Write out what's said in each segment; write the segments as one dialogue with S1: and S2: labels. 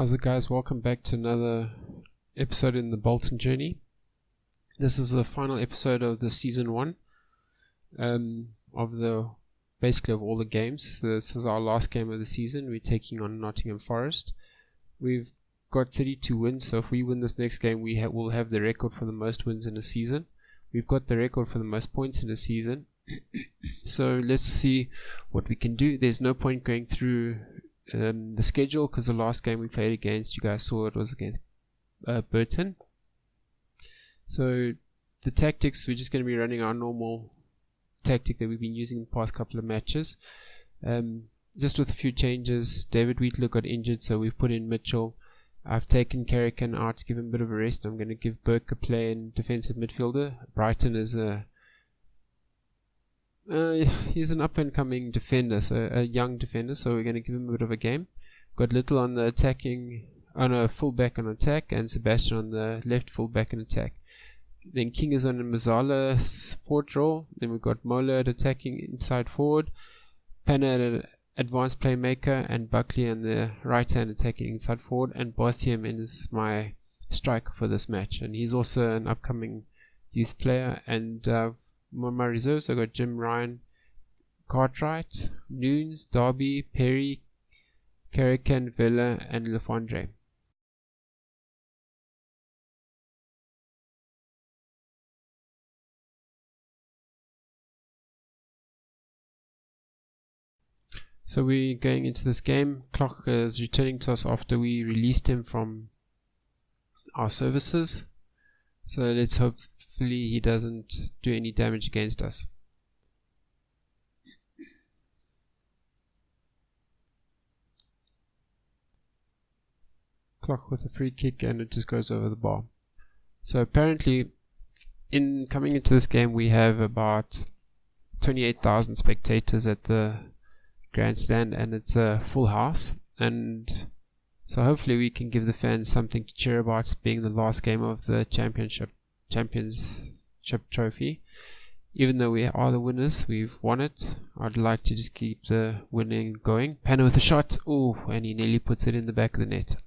S1: How's it, guys? Welcome back to another episode in the Bolton journey. This is the final episode of the season 1 of basically of all the games. This is our last game of the season. We're taking on Nottingham Forest. We've got 32 wins, so if we win this next game, we'll have the record for the most wins in a season. We've got the record for the most points in a season. So let's see what we can do. There's no point going through the schedule, because the last game we played against, you guys saw it was against Bolton. So the tactics, we're just going to be running our normal tactic that we've been using the past couple of matches, just with a few changes. David Wheatler got injured, so we've put in Mitchell. I've taken Carrican out to give him a bit of a rest. I'm going to give Burke a play in defensive midfielder. Brighton is he's an up-and-coming defender, so a young defender, so we're going to give him a bit of a game. Got Little on the full-back on attack, and Sebastian on the left full-back in attack. Then King is on a Mazzala support role. Then we've got Mola at attacking inside forward, Panna at an advanced playmaker, and Buckley on the right hand attacking inside forward, and Bothiam is my striker for this match, and he's also an upcoming youth player. And my reserves, I got Jim, Ryan, Cartwright, Nunes, Darby, Perry, Carrican, Villa, and Lefondre. So we're going into this game. Clock is returning to us after we released him from our services. So let's hope he doesn't do any damage against us. Clock with a free kick, and it just goes over the bar. So apparently, in coming into this game, we have about 28,000 spectators at the grandstand, and it's a full house. And so hopefully we can give the fans something to cheer about, being the last game of the championship trophy. Even though we are the winners, we've won it. I'd like to just keep the winning going. Panna with a shot, and he nearly puts it in the back of the net.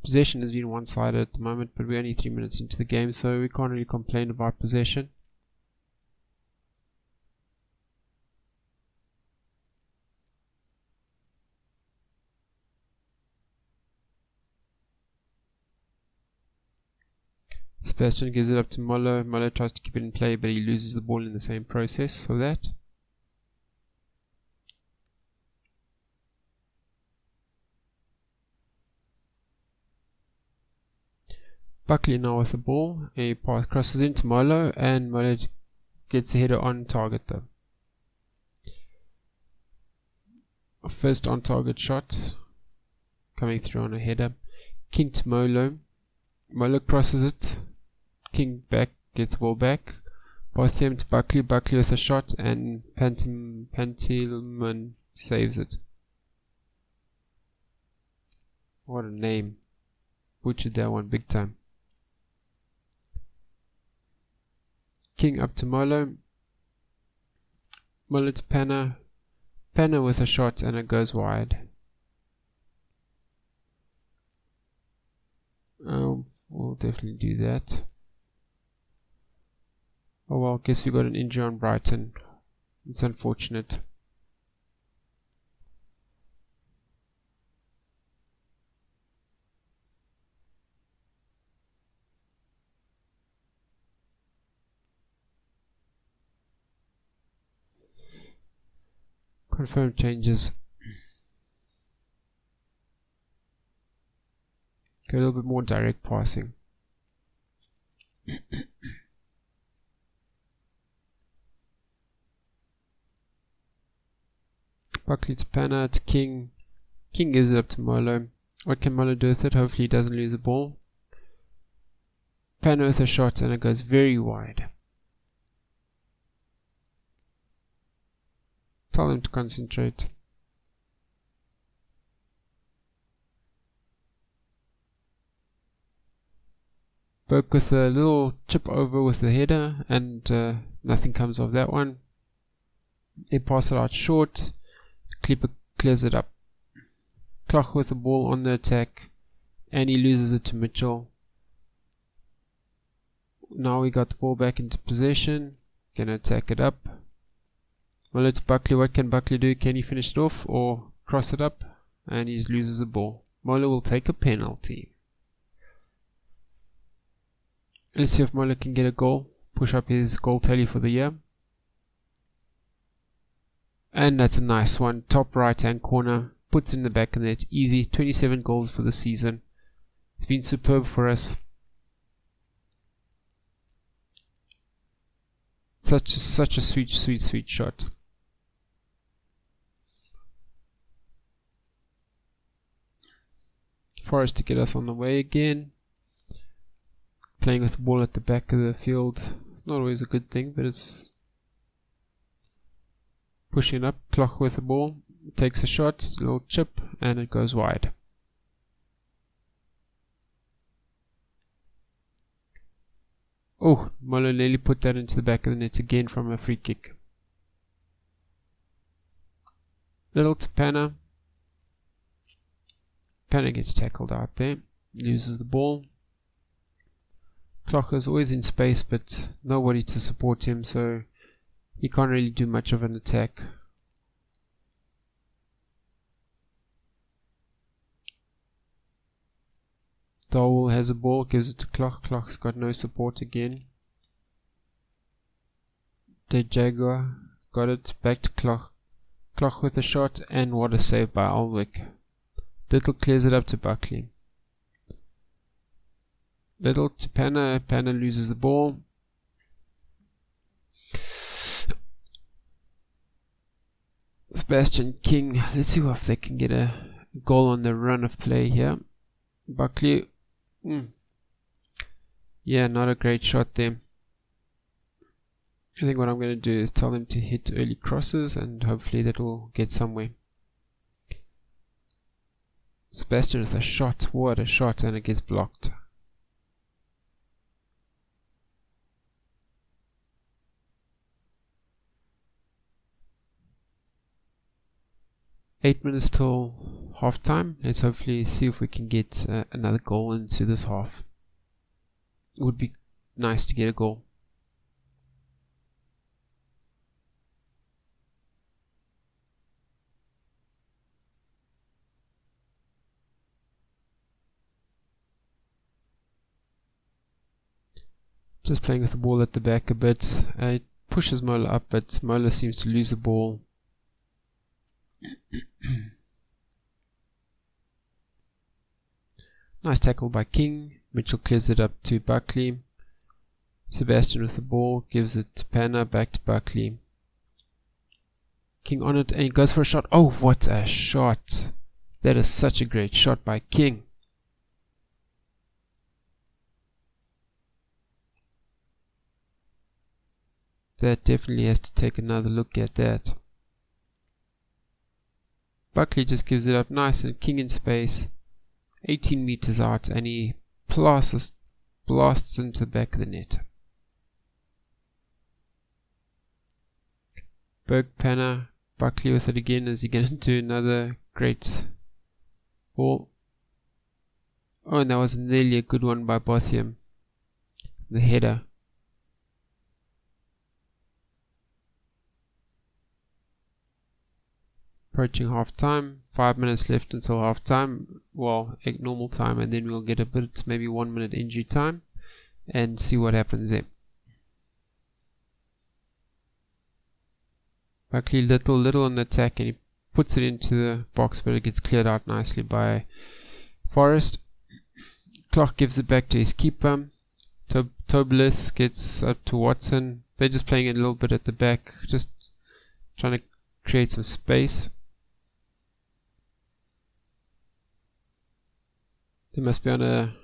S1: Possession has been one-sided at the moment, but we're only 3 minutes into the game, so we can't really complain about possession. Sebastian gives it up to Molo. Molo tries to keep it in play, but he loses the ball in the same process of that. Buckley now with the ball. A pass crosses into Molo, and Molo gets the header on target though. Our first on target shot coming through on a header. King to Molo. Molo crosses it. King back, gets the ball back. Bothiam to Buckley. Buckley with a shot, and Pantilman saves it. What a name. Butchered that one big time. King up to Molo. Molo to Panna. Panna with a shot, and it goes wide. We'll definitely do that. Oh well, guess we got an injury on Brighton. It's unfortunate. Confirm changes. Go a little bit more direct passing. Buckley to Panna to King. King gives it up to Molo. What can Molo do with it? Hopefully he doesn't lose the ball. Panna with a shot, and it goes very wide. Tell him to concentrate. Burke with a little chip over with the header, and nothing comes of that one. They pass it out short. Keeper clears it up. Clough with the ball on the attack, and he loses it to Mitchell. Now we got the ball back into possession. Gonna attack it up. Well, it's Buckley. What can Buckley do? Can he finish it off or cross it up? And he loses the ball. Mola will take a penalty. Let's see if Mola can get a goal. Push up his goal tally for the year. And that's a nice one. Top right hand corner. Puts in the back of the net. Easy. 27 goals for the season. It's been superb for us. Such a sweet shot. Forest to get us on the way again. Playing with the ball at the back of the field. It's not always a good thing, but it's pushing it up. Clough with the ball. Takes a shot, a little chip, and it goes wide. Oh, Molo nearly put that into the back of the net again from a free kick. Little to Panna. Panna gets tackled out there. Loses the ball. Clough is always in space, but nobody to support him, so he can't really do much of an attack. Dowell has a ball, gives it to Clough. Clough's got no support again. De Jaguar got it, back to Clough. Clough with a shot, and what a save by Alwick. Little clears it up to Buckley. Little to Panna. Panna loses the ball. Sebastian King. Let's see if they can get a goal on the run of play here. Buckley. Yeah, not a great shot there. I think what I'm going to do is tell them to hit early crosses, and hopefully that will get somewhere. Sebastian with a shot. What a shot, and it gets blocked. Eight minutes till half time. Let's hopefully see if we can get another goal into this half. It would be nice to get a goal. Just playing with the ball at the back a bit. It pushes Mola up, but Mola seems to lose the ball. Nice tackle by King. Mitchell clears it up to Buckley. Sebastian with the ball, gives it to Panna, back to Buckley. King on it, and he goes for a shot. Oh, what a shot! That is such a great shot by King. That definitely has to take another look at that. Buckley just gives it up nice, and King in space. 18 meters out, and he blasts into the back of the net. Berg, Panna, Buckley with it again. Is he going to do another great ball? Oh, and that was nearly a good one by Bothiam. The header. Approaching half time. 5 minutes left until half time. Well, normal time, and then we'll get a bit, maybe 1 minute injury time, and see what happens there. Buckley little on the attack, and he puts it into the box, but it gets cleared out nicely by Forest. Clough gives it back to his keeper. Tobliss gets up to Watson. They're just playing it a little bit at the back, just trying to create some space. They must be on a,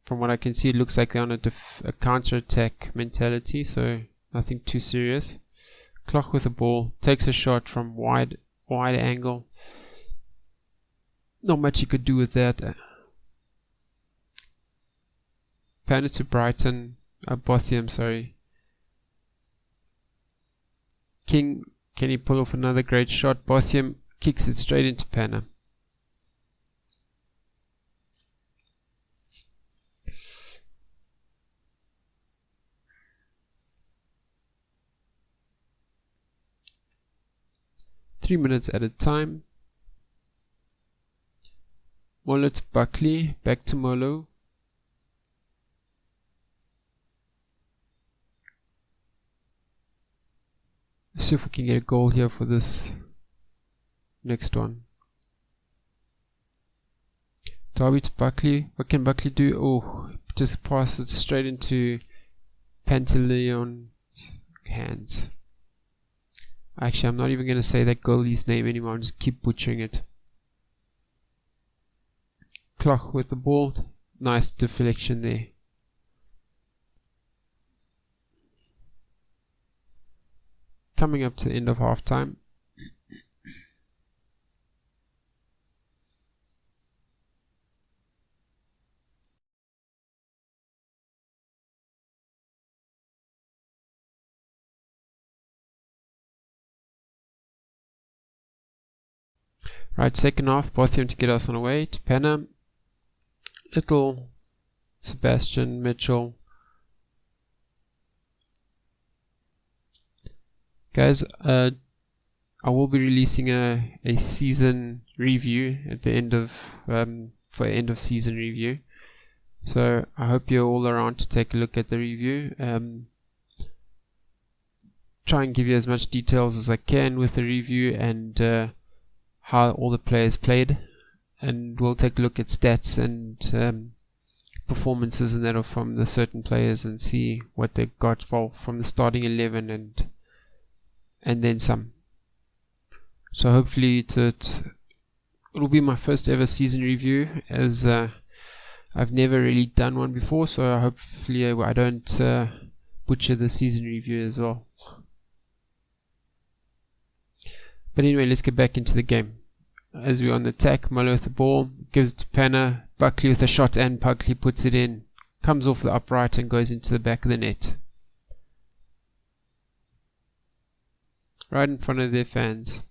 S1: from what I can see, it looks like they're on a counter-attack mentality, so nothing too serious. Clough with the ball, takes a shot from wide angle. Not much you could do with that. Panna to Brighton, Bothiam, sorry. King Can he pull off another great shot? Bothium kicks it straight into Panna. Three minutes at a time. Molo to Buckley, back to Molo. Let's see if we can get a goal here for this next one. Derby to Buckley. What can Buckley do? Oh, just pass it straight into Pantaleon's hands. Actually, I'm not even going to say that goalie's name anymore. I'll just keep butchering it. Cloch with the ball. Nice deflection there. Coming up to the end of half time. Right, second half, Bothium to get us on our way to Panna. Little Sebastian Mitchell. Guys, I will be releasing a season review at the end of for end of season review. So I hope you're all around to take a look at the review. Try and give you as much details as I can with the review and how all the players played, and we'll take a look at stats and performances and that from the certain players and see what they got from the starting 11 and then some. So hopefully it'll be my first ever season review, as I've never really done one before, so hopefully I don't butcher the season review as well. But anyway, let's get back into the game. As we're on the attack, Molo with the ball, gives it to Panna, Buckley with a shot and Buckley puts it in. Comes off the upright and goes into the back of the net. Right in front of their fans.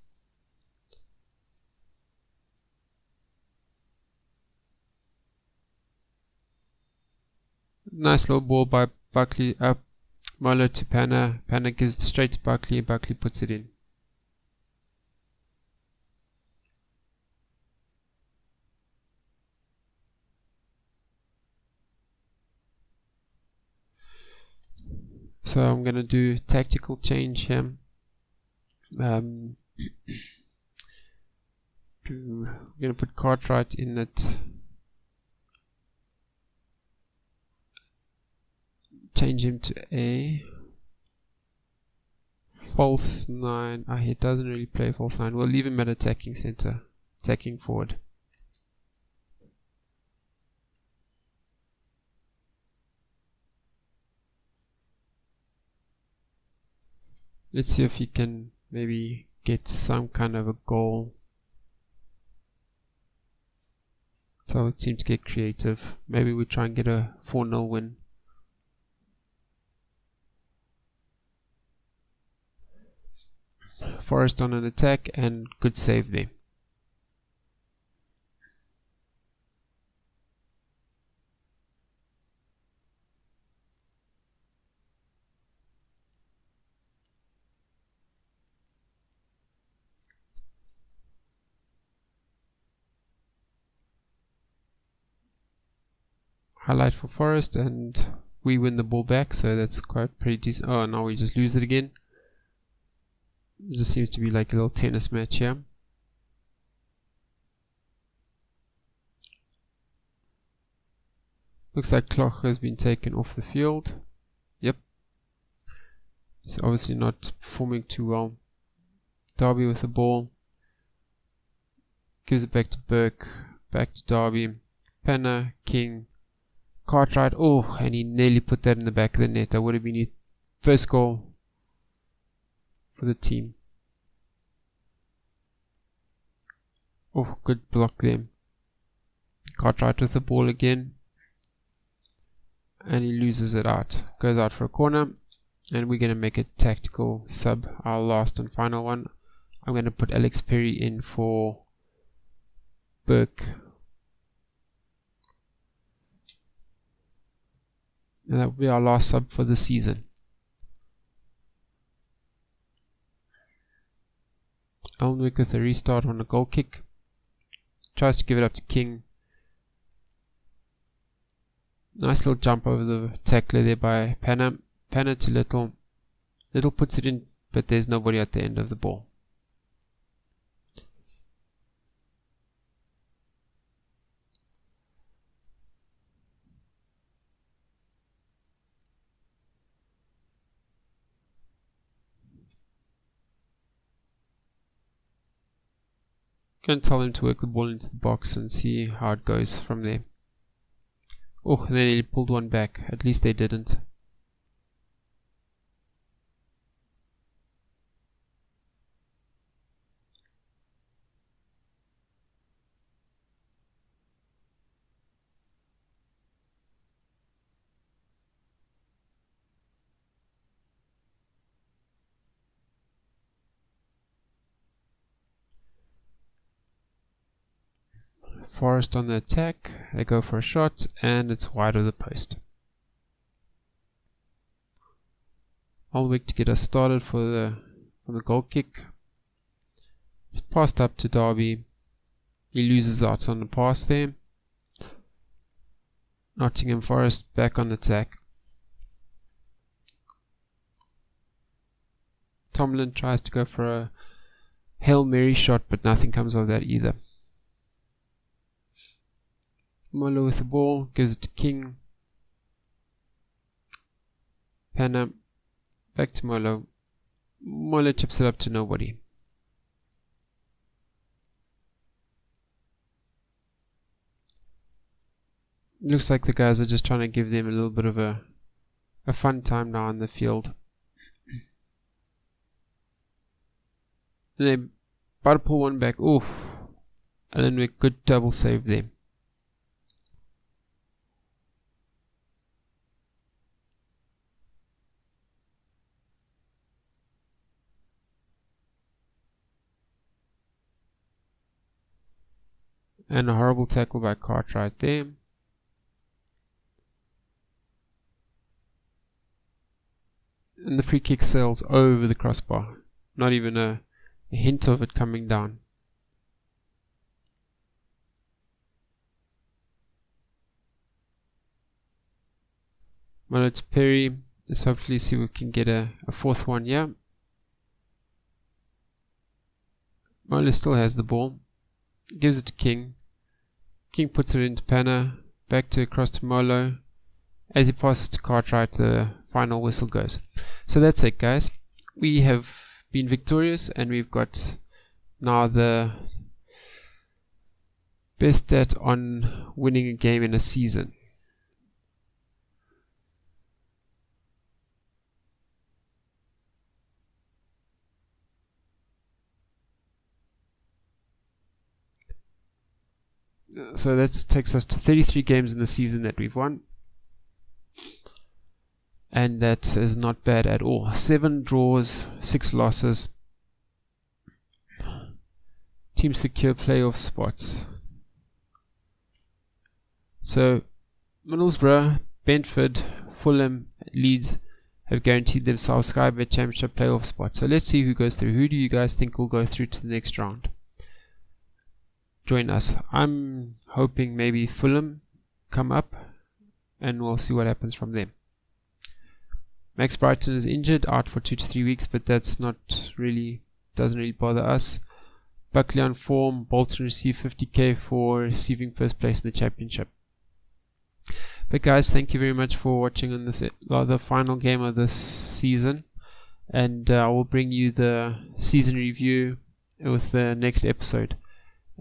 S1: Nice little ball by Buckley, Molo to Panna. Panna gives it straight to Buckley, Buckley puts it in. So I'm going to do tactical change here. I'm going to put Cartwright in it. Change him to a false 9. He doesn't really play false 9. We'll leave him at attacking center, attacking forward. Let's see if he can maybe get some kind of a goal. So it seems to get creative. Maybe we try and get a 4-0 win. Forest on an attack and good save there. Highlight for Forest, and we win the ball back, so that's quite pretty decent. Oh, now we just lose it again. It just seems to be like a little tennis match here. Looks like Cloch has been taken off the field. Yep. He's obviously not performing too well. Derby with the ball. Gives it back to Burke. Back to Derby. Panna, King. Cartwright, oh, and he nearly put that in the back of the net. That would have been his first goal for the team. Oh, good block there. Cartwright with the ball again. And he loses it out. Goes out for a corner. and we're going to make a tactical sub, our last and final one. I'm going to put Alex Perry in for Burke, and that will be our last sub for the season. Elnwick with a restart on a goal kick, tries to give it up to King. Nice little jump over the tackler there by Panna. Panna to Little. Little puts it in, but there's nobody at the end of the ball. Going to tell him to work the ball into the box and see how it goes from there. Oh, then he pulled one back. At least they didn't. Forest on the attack, they go for a shot and it's wide of the post. Alwick to get us started for the goal kick. It's passed up to Derby. He loses out on the pass there. Nottingham Forest back on the attack. Tomlin tries to go for a Hail Mary shot, but nothing comes of that either. Molo with the ball, gives it to King. Panna, back to Molo. Molo chips it up to nobody. Looks like the guys are just trying to give them a little bit of a fun time now on the field. They about to pull one back. Oof. And then we good double save there. And a horrible tackle by Cartwright there. And the free kick sails over the crossbar. Not even a hint of it coming down. Well, it's Perry. Let's hopefully see if we can get a fourth one. Yeah. Mola still has the ball. Gives it to King. King puts it into Panna. Back to across to Molo. As he passes to Cartwright, the final whistle goes. So that's it, guys. We have been victorious, and we've got now the best stat on winning a game in a season. So that takes us to 33 games in the season that we've won. And that is not bad at all. 7 draws, 6 losses. Team secure playoff spots. So Middlesbrough, Brentford, Fulham, Leeds have guaranteed themselves Sky Bet Championship playoff spots. So let's see who goes through. Who do you guys think will go through to the next round? Join us. I'm hoping maybe Fulham come up, and we'll see what happens from there. Max Brighton is injured, out for 2 to 3 weeks, but that's not really, doesn't really bother us. Buckley on form. Bolton received 50k for receiving first place in the championship. But guys, thank you very much for watching on this the final game of this season, and I will bring you the season review with the next episode.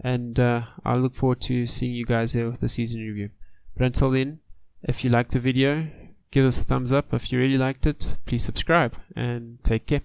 S1: And I look forward to seeing you guys there with the season review. But until then, if you liked the video, give us a thumbs up. If you really liked it, please subscribe and take care.